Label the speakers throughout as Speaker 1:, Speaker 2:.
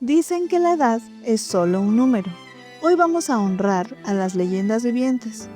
Speaker 1: Dicen que la edad es solo un número. Hoy vamos a honrar a las leyendas vivientes,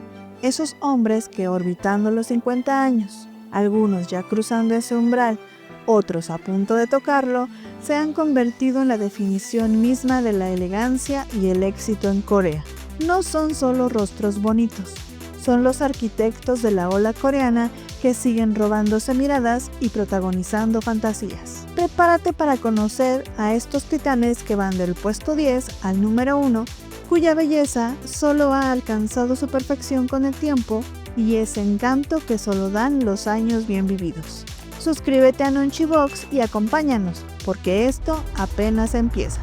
Speaker 1: esos hombres que orbitando los 50 años, algunos ya cruzando ese umbral, otros a punto de tocarlo, se han convertido en la definición misma de la elegancia y el éxito en Corea. No son solo rostros bonitos, son los arquitectos de la ola coreana que siguen robándose miradas y protagonizando fantasías. Prepárate para conocer a estos titanes que van del puesto 10 al número 1, cuya belleza solo ha alcanzado su perfección con el tiempo y ese encanto que solo dan los años bien vividos. Suscríbete a Nunchibox y acompáñanos, porque esto apenas empieza.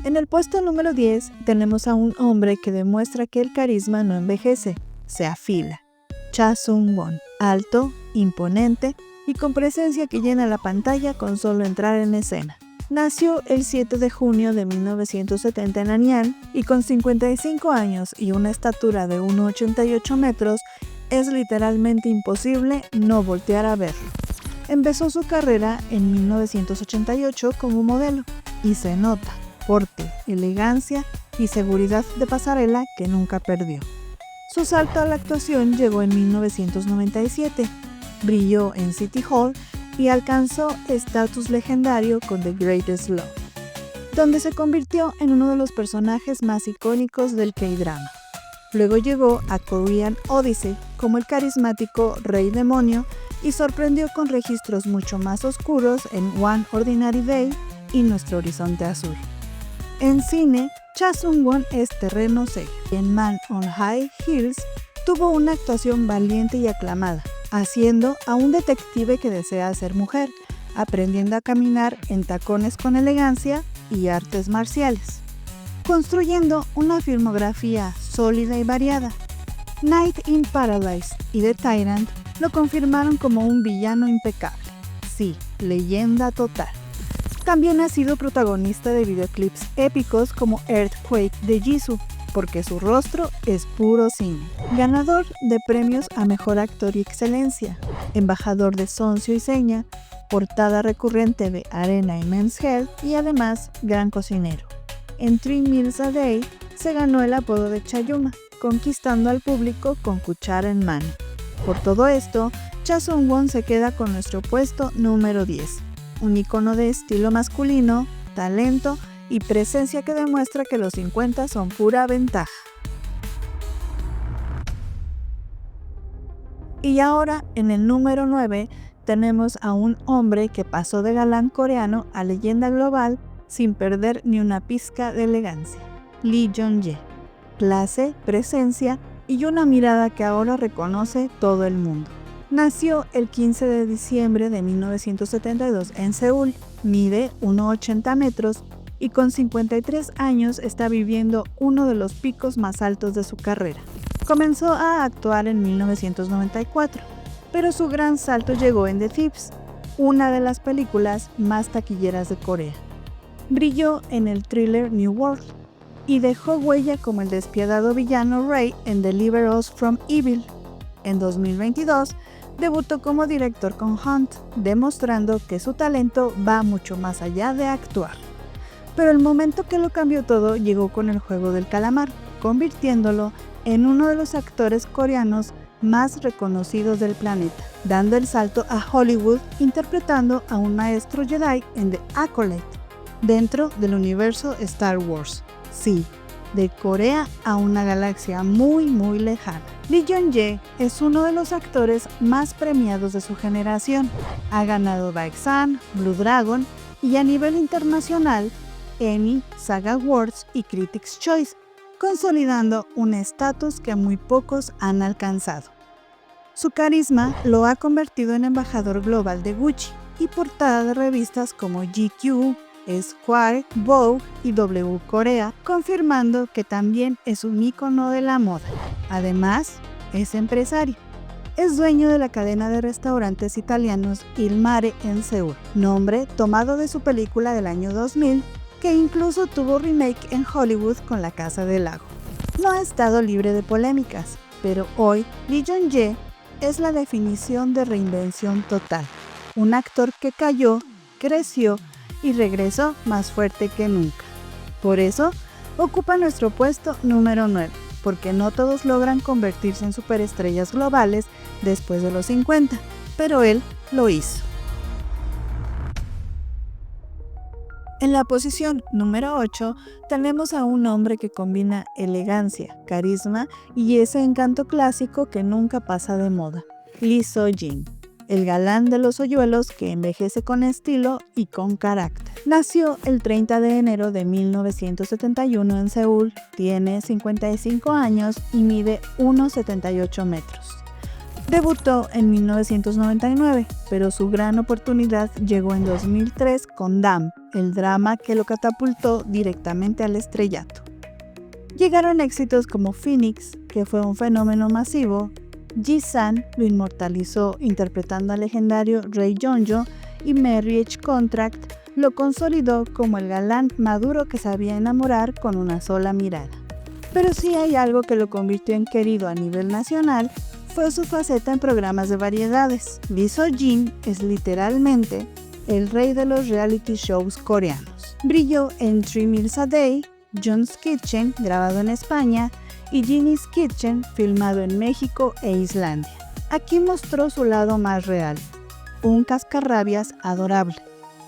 Speaker 1: En el puesto número 10 tenemos a un hombre que demuestra que el carisma no envejece, se afila. Cha Sung-won, alto, imponente y con presencia que llena la pantalla con solo entrar en escena. Nació el 7 de junio de 1970 en Anyang y con 55 años y una estatura de 1,88 metros, es literalmente imposible no voltear a verlo. Empezó su carrera en 1988 como modelo y se nota porte, elegancia y seguridad de pasarela que nunca perdió. Su salto a la actuación llegó en 1997, brilló en City Hall y alcanzó estatus legendario con The Greatest Love, donde se convirtió en uno de los personajes más icónicos del K-drama. Luego llegó a Korean Odyssey como el carismático Rey Demonio y sorprendió con registros mucho más oscuros en One Ordinary Day y Nuestro Horizonte Azul. En cine, Cha Sung-won es terreno serio. En Man on High Heels tuvo una actuación valiente y aclamada, haciendo a un detective que desea ser mujer, aprendiendo a caminar en tacones con elegancia y artes marciales, construyendo una filmografía sólida y variada. Night in Paradise y The Tyrant lo confirmaron como un villano impecable. Sí, leyenda total. También ha sido protagonista de videoclips épicos como Earthquake de Jisoo, porque su rostro es puro cine. Ganador de premios a Mejor Actor y Excelencia, embajador de Soncio y Seña, portada recurrente de Arena y Men's Health y además gran cocinero. En 3 Meals a Day se ganó el apodo de Chayuma, conquistando al público con cuchara en mano. Por todo esto, Cha Sung-won se queda con nuestro puesto número 10. Un icono de estilo masculino, talento y presencia que demuestra que los 50 son pura ventaja. Y ahora, en el número 9, tenemos a un hombre que pasó de galán coreano a leyenda global sin perder ni una pizca de elegancia. Lee Jong-jae. Clase, presencia y una mirada que ahora reconoce todo el mundo. Nació el 15 de diciembre de 1972 en Seúl, mide 1,80 metros y con 53 años está viviendo uno de los picos más altos de su carrera. Comenzó a actuar en 1994, pero su gran salto llegó en The Thieves, una de las películas más taquilleras de Corea. Brilló en el thriller New World y dejó huella como el despiadado villano Ray en Deliver Us from Evil. En 2022, debutó como director con Hunt, demostrando que su talento va mucho más allá de actuar. Pero el momento que lo cambió todo llegó con El Juego del Calamar, convirtiéndolo en uno de los actores coreanos más reconocidos del planeta, dando el salto a Hollywood interpretando a un maestro Jedi en The Acolyte, dentro del universo Star Wars. Sí, de Corea a una galaxia muy lejana. Lee Jong-jae es uno de los actores más premiados de su generación. Ha ganado Baeksan, Blue Dragon y a nivel internacional Emmy, SAG Awards y Critics' Choice, consolidando un estatus que muy pocos han alcanzado. Su carisma lo ha convertido en embajador global de Gucci y portada de revistas como GQ, Esquire, Vogue y W Corea, confirmando que también es un ícono de la moda. Además, es empresario. Es dueño de la cadena de restaurantes italianos Il Mare en Seúl, nombre tomado de su película del año 2000, que incluso tuvo remake en Hollywood con La Casa del Lago. No ha estado libre de polémicas, pero hoy Lee Jong-jae es la definición de reinvención total. Un actor que cayó, creció y regresó más fuerte que nunca. Por eso, ocupa nuestro puesto número 9, porque no todos logran convertirse en superestrellas globales después de los 50, pero él lo hizo. En la posición número 8 tenemos a un hombre que combina elegancia, carisma y ese encanto clásico que nunca pasa de moda, Lee Seo-jin, el galán de los hoyuelos que envejece con estilo y con carácter. Nació el 30 de enero de 1971 en Seúl, tiene 55 años y mide 1,78 metros. Debutó en 1999, pero su gran oportunidad llegó en 2003 con Damn, el drama que lo catapultó directamente al estrellato. Llegaron éxitos como Phoenix, que fue un fenómeno masivo, Ji-san lo inmortalizó interpretando al legendario Rey Jeonjo y Marriage Contract lo consolidó como el galán maduro que sabía enamorar con una sola mirada. Pero si hay algo que lo convirtió en querido a nivel nacional, fue su faceta en programas de variedades. Lee Seo-jin es literalmente el rey de los reality shows coreanos. Brilló en 3 Meals a Day, John's Kitchen, grabado en España, y Ginny's Kitchen, filmado en México e Islandia. Aquí mostró su lado más real, un cascarrabias adorable,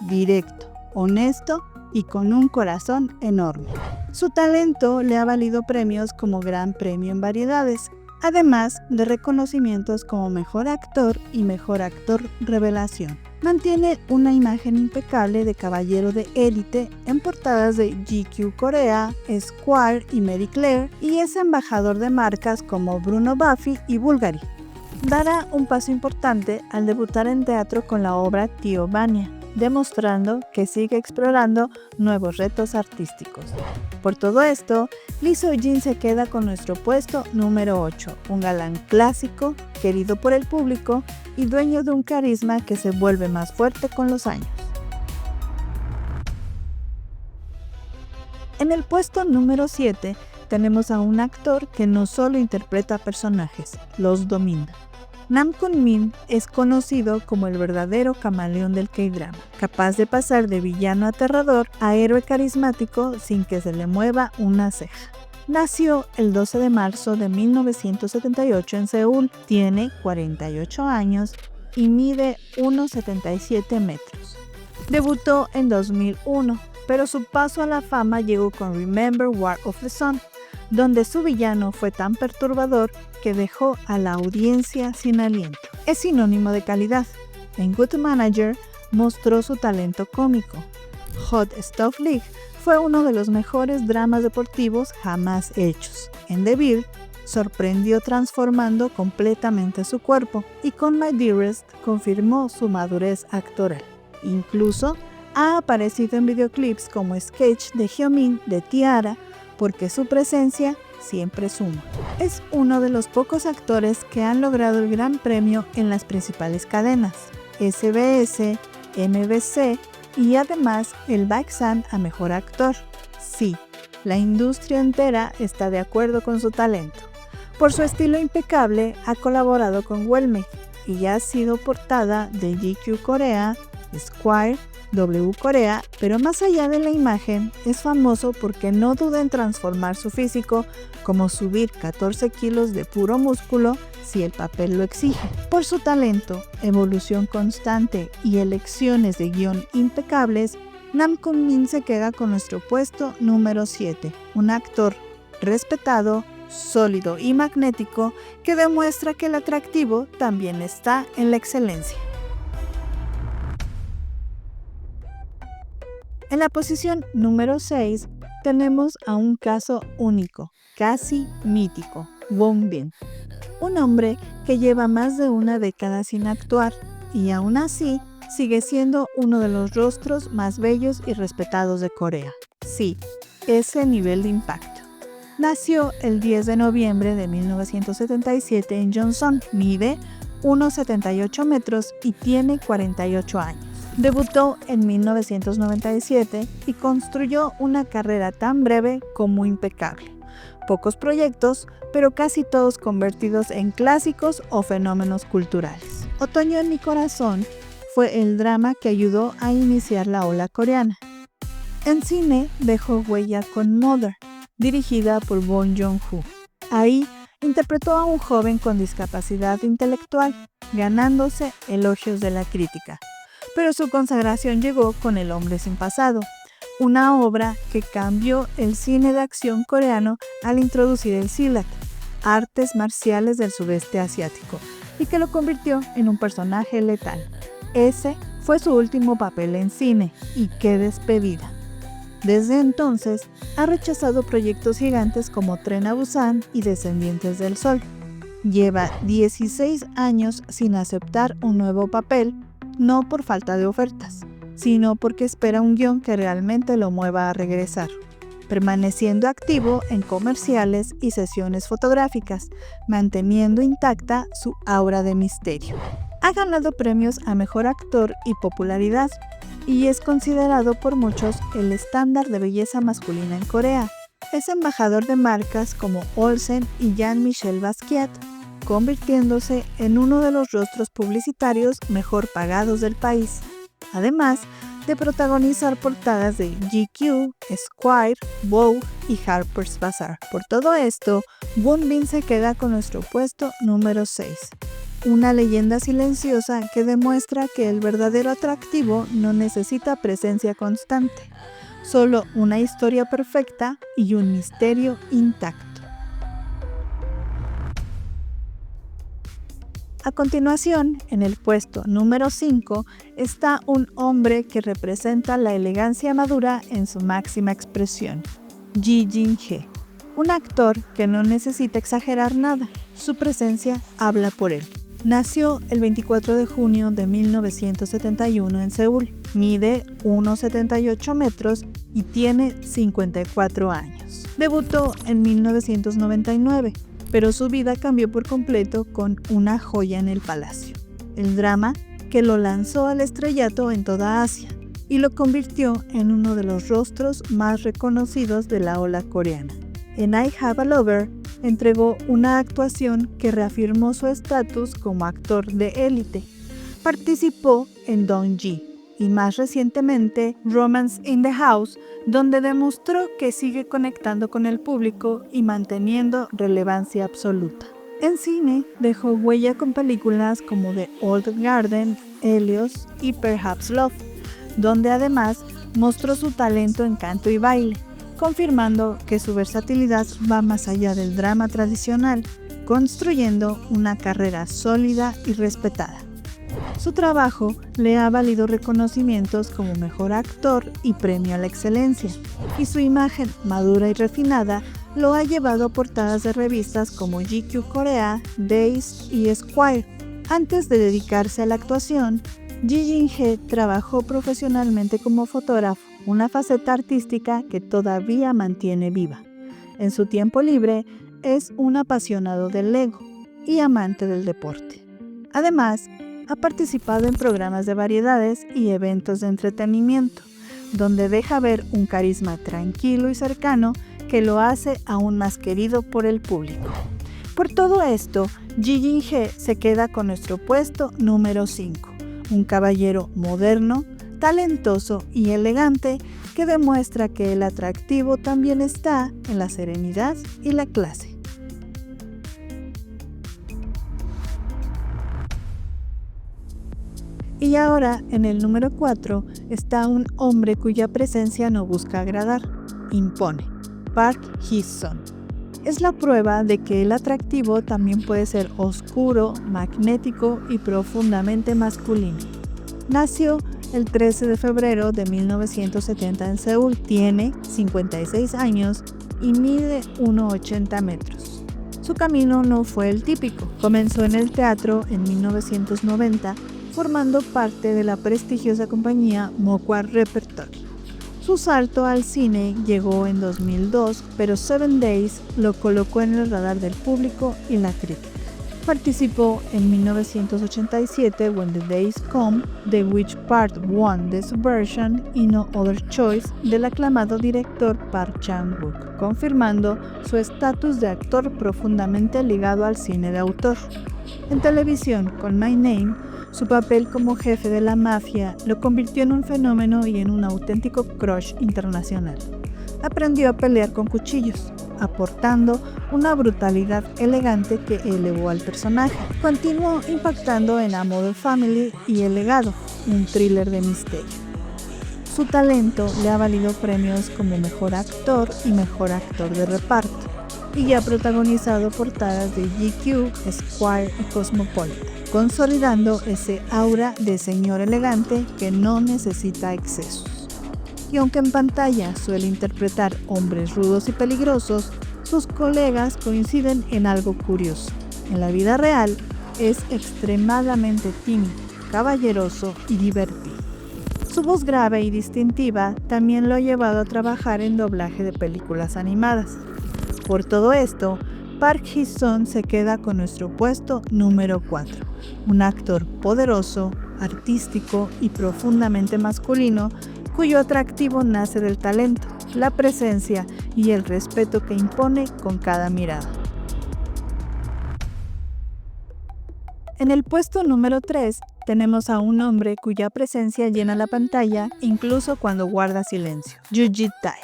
Speaker 1: directo, honesto y con un corazón enorme. Su talento le ha valido premios como Gran Premio en Variedades, además de reconocimientos como Mejor Actor y Mejor Actor Revelación. Mantiene una imagen impecable de caballero de élite en portadas de GQ Corea, Esquire y Marie Claire, y es embajador de marcas como Bruno Buffy y Bulgari. Dará un paso importante al debutar en teatro con la obra Tío Vania, demostrando que sigue explorando nuevos retos artísticos. Por todo esto, Lee Seo-jin se queda con nuestro puesto número 8, un galán clásico, querido por el público y dueño de un carisma que se vuelve más fuerte con los años. En el puesto número 7 tenemos a un actor que no solo interpreta personajes, los domina. Nam Kun-min es conocido como el verdadero camaleón del K-drama, capaz de pasar de villano aterrador a héroe carismático sin que se le mueva una ceja. Nació el 12 de marzo de 1978 en Seúl, tiene 48 años y mide 1,77 metros. Debutó en 2001, pero su paso a la fama llegó con Remember War of the Sun, donde su villano fue tan perturbador que dejó a la audiencia sin aliento. Es sinónimo de calidad. En Good Manager mostró su talento cómico. Hot Stuff League fue uno de los mejores dramas deportivos jamás hechos. En The Bear sorprendió transformando completamente su cuerpo y con My Dearest confirmó su madurez actoral. Incluso ha aparecido en videoclips como Sketch de Hyomin de T-ara, porque su presencia siempre suma. Es uno de los pocos actores que han logrado el gran premio en las principales cadenas, SBS, MBC y además el Baeksan a Mejor Actor. Sí, la industria entera está de acuerdo con su talento. Por su estilo impecable ha colaborado con Welme y ha sido portada de GQ Corea, Esquire, W Corea, pero más allá de la imagen, es famoso porque no duda en transformar su físico, como subir 14 kilos de puro músculo si el papel lo exige. Por su talento, evolución constante y elecciones de guión impecables, Nam Kun-min se queda con nuestro puesto número 7, un actor respetado, sólido y magnético que demuestra que el atractivo también está en la excelencia. En la posición número 6 tenemos a un caso único, casi mítico, Won Bin, un hombre que lleva más de una década sin actuar y aún así sigue siendo uno de los rostros más bellos y respetados de Corea. Sí, ese nivel de impacto. Nació el 10 de noviembre de 1977 en Jonson, mide 1,78 metros y tiene 48 años. Debutó en 1997 y construyó una carrera tan breve como impecable. Pocos proyectos, pero casi todos convertidos en clásicos o fenómenos culturales. Otoño en mi corazón fue el drama que ayudó a iniciar la ola coreana. En cine dejó huella con Mother, dirigida por Bong Joon-ho. Ahí interpretó a un joven con discapacidad intelectual, ganándose elogios de la crítica. Pero su consagración llegó con El hombre sin pasado, una obra que cambió el cine de acción coreano al introducir el silat, artes marciales del sudeste asiático, y que lo convirtió en un personaje letal. Ese fue su último papel en cine, y qué despedida. Desde entonces, ha rechazado proyectos gigantes como Tren a Busan y Descendientes del Sol. Lleva 16 años sin aceptar un nuevo papel, no por falta de ofertas, sino porque espera un guión que realmente lo mueva a regresar, permaneciendo activo en comerciales y sesiones fotográficas, manteniendo intacta su aura de misterio. Ha ganado premios a Mejor Actor y popularidad, y es considerado por muchos el estándar de belleza masculina en Corea. Es embajador de marcas como Olsen y Jean-Michel Basquiat, convirtiéndose en uno de los rostros publicitarios mejor pagados del país, además de protagonizar portadas de GQ, Esquire, Vogue y Harper's Bazaar. Por todo esto, Won Bin se queda con nuestro puesto número 6. Una leyenda silenciosa que demuestra que el verdadero atractivo no necesita presencia constante, solo una historia perfecta y un misterio intacto. A continuación, en el puesto número 5, está un hombre que representa la elegancia madura en su máxima expresión, Ji Jin-hye, un actor que no necesita exagerar nada, su presencia habla por él. Nació el 24 de junio de 1971 en Seúl, mide 1,78 metros y tiene 54 años. Debutó en 1999, pero su vida cambió por completo con Una joya en el palacio, el drama que lo lanzó al estrellato en toda Asia y lo convirtió en uno de los rostros más reconocidos de la ola coreana. En I Have a Lover, entregó una actuación que reafirmó su estatus como actor de élite. Participó en Dong-ji y más recientemente Romance in the House, donde demostró que sigue conectando con el público y manteniendo relevancia absoluta. En cine dejó huella con películas como The Old Garden, Helios y Perhaps Love, donde además mostró su talento en canto y baile, confirmando que su versatilidad va más allá del drama tradicional, construyendo una carrera sólida y respetada. Su trabajo le ha valido reconocimientos como mejor actor y premio a la excelencia, y su imagen madura y refinada lo ha llevado a portadas de revistas como GQ Korea, Days y Esquire. Antes de dedicarse a la actuación, Ji Jin-hye trabajó profesionalmente como fotógrafo, una faceta artística que todavía mantiene viva. En su tiempo libre, es un apasionado del Lego y amante del deporte. Además, ha participado en programas de variedades y eventos de entretenimiento, donde deja ver un carisma tranquilo y cercano que lo hace aún más querido por el público. Por todo esto, Ji Jin-hye se queda con nuestro puesto número 5, un caballero moderno, talentoso y elegante que demuestra que el atractivo también está en la serenidad y la clase. Y ahora, en el número 4, está un hombre cuya presencia no busca agradar, impone, Park Hee-sung. Es la prueba de que el atractivo también puede ser oscuro, magnético y profundamente masculino. Nació el 13 de febrero de 1970 en Seúl, tiene 56 años y mide 1,80 metros. Su camino no fue el típico. Comenzó en el teatro en 1990, formando parte de la prestigiosa compañía Mokwa Repertory. Su salto al cine llegó en 2002, pero Seven Days lo colocó en el radar del público y la crítica. Participó en 1987 When the Days Come, The Witch Part 1 The Subversion y No Other Choice del aclamado director Park Chan-wook, confirmando su estatus de actor profundamente ligado al cine de autor. En televisión con My Name, Su papel como jefe de la mafia lo convirtió en un fenómeno y en un auténtico crush internacional. Aprendió a pelear con cuchillos, aportando una brutalidad elegante que elevó al personaje. Continuó impactando en A Modern Family y El Legado, un thriller de misterio. Su talento le ha valido premios como Mejor Actor y Mejor Actor de Reparto, y ha protagonizado portadas de GQ, Esquire y Cosmopolitan, consolidando ese aura de señor elegante que no necesita excesos. Y aunque en pantalla suele interpretar hombres rudos y peligrosos, sus colegas coinciden en algo curioso. En la vida real es extremadamente tímido, caballeroso y divertido. Su voz grave y distintiva también lo ha llevado a trabajar en doblaje de películas animadas. Por todo esto, Park Ji-sung se queda con nuestro puesto número 4, un actor poderoso, artístico y profundamente masculino, cuyo atractivo nace del talento, la presencia y el respeto que impone con cada mirada. En el puesto número 3 tenemos a un hombre cuya presencia llena la pantalla incluso cuando guarda silencio, Yoo Ji-tae.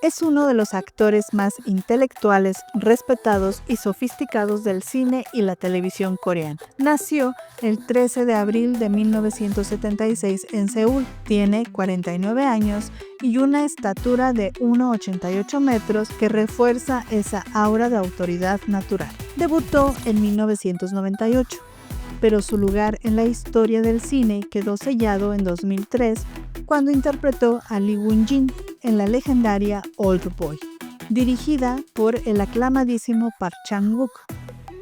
Speaker 1: Es uno de los actores más intelectuales, respetados y sofisticados del cine y la televisión coreana. Nació el 13 de abril de 1976 en Seúl. Tiene 49 años y una estatura de 1,88 metros que refuerza esa aura de autoridad natural. Debutó en 1998. Pero su lugar en la historia del cine quedó sellado en 2003 cuando interpretó a Lee Woon-jin en la legendaria Old Boy, dirigida por el aclamadísimo Park Chan-wook,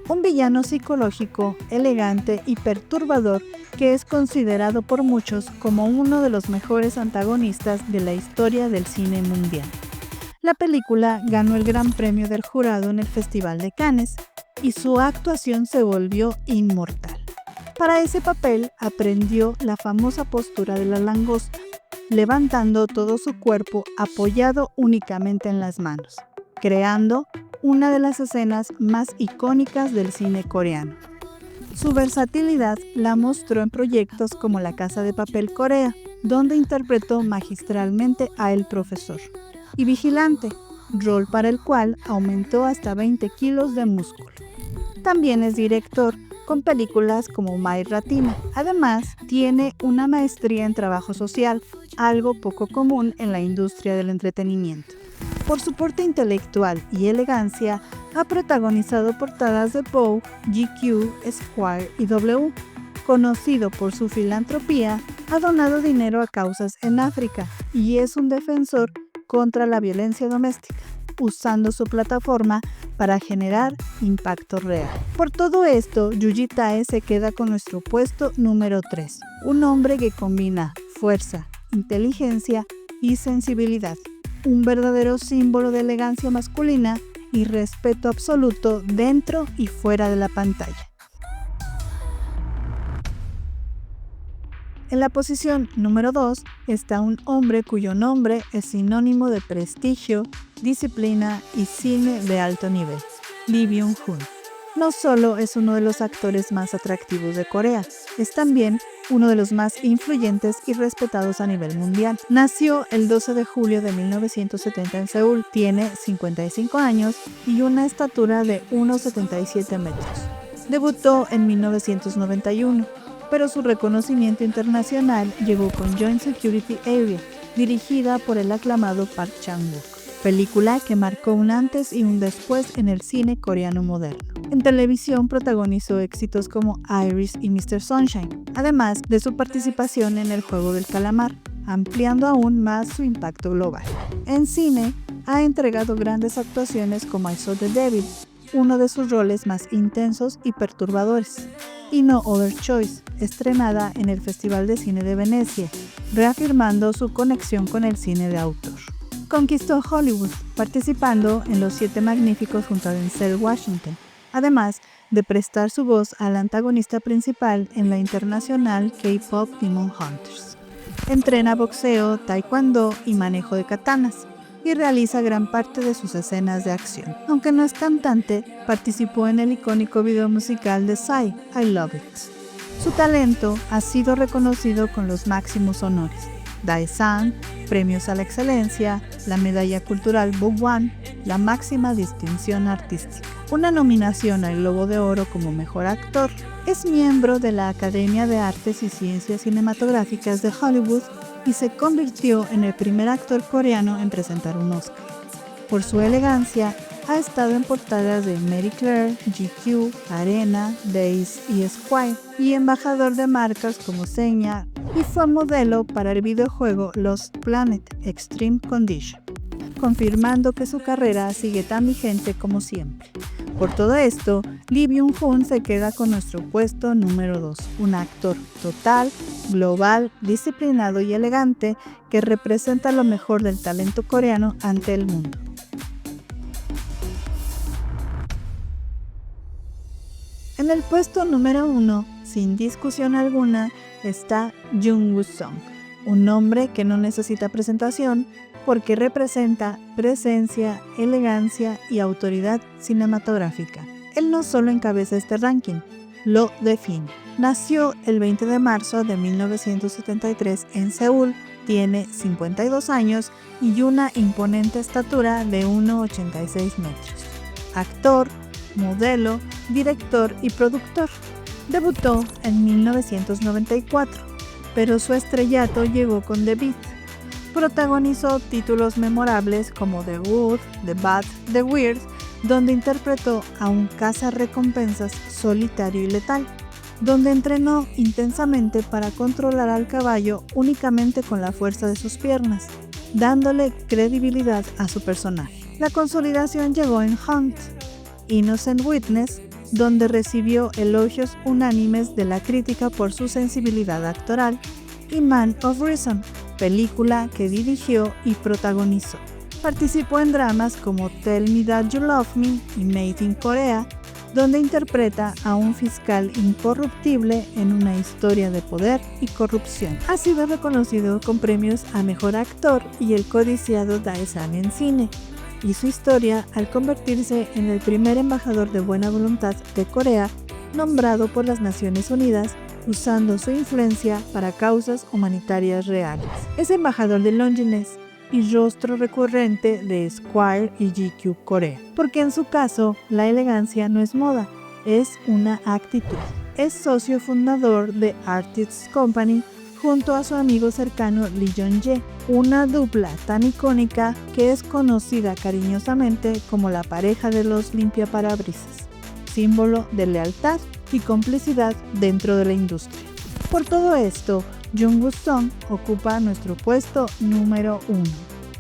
Speaker 1: un villano psicológico, elegante y perturbador que es considerado por muchos como uno de los mejores antagonistas de la historia del cine mundial. La película ganó el Gran Premio del Jurado en el Festival de Cannes y su actuación se volvió inmortal. Para ese papel aprendió la famosa postura de la langosta, levantando todo su cuerpo apoyado únicamente en las manos, creando una de las escenas más icónicas del cine coreano. Su versatilidad la mostró en proyectos como La Casa de Papel Corea, donde interpretó magistralmente a El Profesor, y Vigilante, rol para el cual aumentó hasta 20 kilos de músculo. También es director con películas como My Ratina. Además, tiene una maestría en trabajo social, algo poco común en la industria del entretenimiento. Por su porte intelectual y elegancia, ha protagonizado portadas de Vogue, GQ, Esquire y W. Conocido por su filantropía, ha donado dinero a causas en África y es un defensor contra la violencia doméstica, usando su plataforma para generar impacto real. Por todo esto, Yoo Ji-tae se queda con nuestro puesto número 3, un hombre que combina fuerza, inteligencia y sensibilidad, un verdadero símbolo de elegancia masculina y respeto absoluto dentro y fuera de la pantalla. En la posición número 2 está un hombre cuyo nombre es sinónimo de prestigio, disciplina y cine de alto nivel, Lee Byung-hun. No solo es uno de los actores más atractivos de Corea, es también uno de los más influyentes y respetados a nivel mundial. Nació el 12 de julio de 1970 en Seúl, tiene 55 años y una estatura de 1,77 metros. Debutó en 1991. Pero su reconocimiento internacional llegó con Joint Security Area, dirigida por el aclamado Park Chan-wook, película que marcó un antes y un después en el cine coreano moderno. En televisión protagonizó éxitos como Iris y Mr. Sunshine, además de su participación en El Juego del Calamar, ampliando aún más su impacto global. En cine, ha entregado grandes actuaciones como I Saw the Devil, uno de sus roles más intensos y perturbadores, y No Other Choice, estrenada en el Festival de Cine de Venecia, reafirmando su conexión con el cine de autor. Conquistó Hollywood, participando en Los Siete Magníficos junto a Denzel Washington, además de prestar su voz al antagonista principal en la internacional K-Pop Demon Hunters. Entrena boxeo, taekwondo y manejo de katanas, y realiza gran parte de sus escenas de acción. Aunque no es cantante, participó en el icónico video musical de Psy, I Love It. Su talento ha sido reconocido con los máximos honores: Daesan, premios a la excelencia, la medalla cultural Bogwan, la máxima distinción artística, una nominación al Globo de Oro como mejor actor. Es miembro de la Academia de Artes y Ciencias Cinematográficas de Hollywood y se convirtió en el primer actor coreano en presentar un Oscar. Por su elegancia, ha estado en portadas de Marie Claire, GQ, Arena, Days y Esquire, y embajador de marcas como Seña, y fue modelo para el videojuego Lost Planet Extreme Condition, confirmando que su carrera sigue tan vigente como siempre. Por todo esto, Lee Byung-hun se queda con nuestro puesto número 2, un actor total, global, disciplinado y elegante que representa lo mejor del talento coreano ante el mundo. En el puesto número 1, sin discusión alguna, está Jung Woo-sung, un hombre que no necesita presentación porque representa presencia, elegancia y autoridad cinematográfica. Él no solo encabeza este ranking, lo define. Nació el 20 de marzo de 1973 en Seúl, tiene 52 años y una imponente estatura de 1,86 metros. Actor, modelo, director y productor. Debutó en 1994, pero su estrellato llegó con The Beat. Protagonizó títulos memorables como The Good, The Bad, The Weird, donde interpretó a un cazarrecompensas solitario y letal, donde entrenó intensamente para controlar al caballo únicamente con la fuerza de sus piernas, dándole credibilidad a su personaje. La consolidación llegó en Hunt, Innocent Witness, donde recibió elogios unánimes de la crítica por su sensibilidad actoral, y Man of Reason, película que dirigió y protagonizó. Participó en dramas como Tell Me That You Love Me y Made in Korea, donde interpreta a un fiscal incorruptible en una historia de poder y corrupción. Ha sido reconocido con premios a Mejor Actor y el codiciado Daesan en cine, y su historia al convertirse en el primer embajador de buena voluntad de Corea nombrado por las Naciones Unidas usando su influencia para causas humanitarias reales. Es embajador de Longines y rostro recurrente de Esquire y GQ Corea, porque en su caso la elegancia no es moda, es una actitud. Es socio fundador de Artists Company junto a su amigo cercano Lee Jong-jae, una dupla tan icónica que es conocida cariñosamente como la pareja de los limpiaparabrisas, símbolo de lealtad y complicidad dentro de la industria. Por todo esto, Jung Woo-sung ocupa nuestro puesto número 1,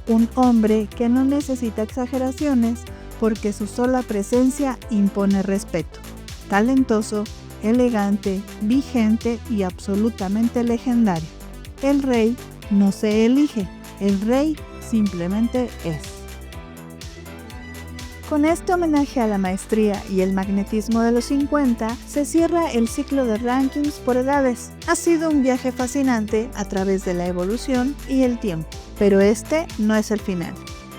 Speaker 1: un hombre que no necesita exageraciones porque su sola presencia impone respeto, talentoso, elegante, vigente y absolutamente legendario. El rey no se elige, el rey simplemente es. Con este homenaje a la maestría y el magnetismo de los 50, se cierra el ciclo de rankings por edades. Ha sido un viaje fascinante a través de la evolución y el tiempo, pero este no es el final.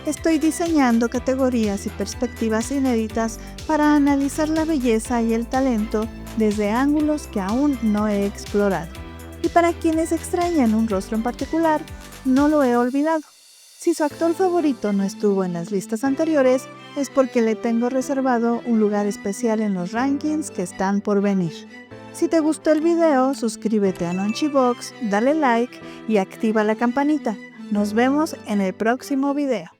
Speaker 1: Estoy diseñando categorías y perspectivas inéditas para analizar la belleza y el talento desde ángulos que aún no he explorado. Y para quienes extrañan un rostro en particular, no lo he olvidado. Si su actor favorito no estuvo en las listas anteriores, es porque le tengo reservado un lugar especial en los rankings que están por venir. Si te gustó el video, suscríbete a Nonchibox, dale like y activa la campanita. Nos vemos en el próximo video.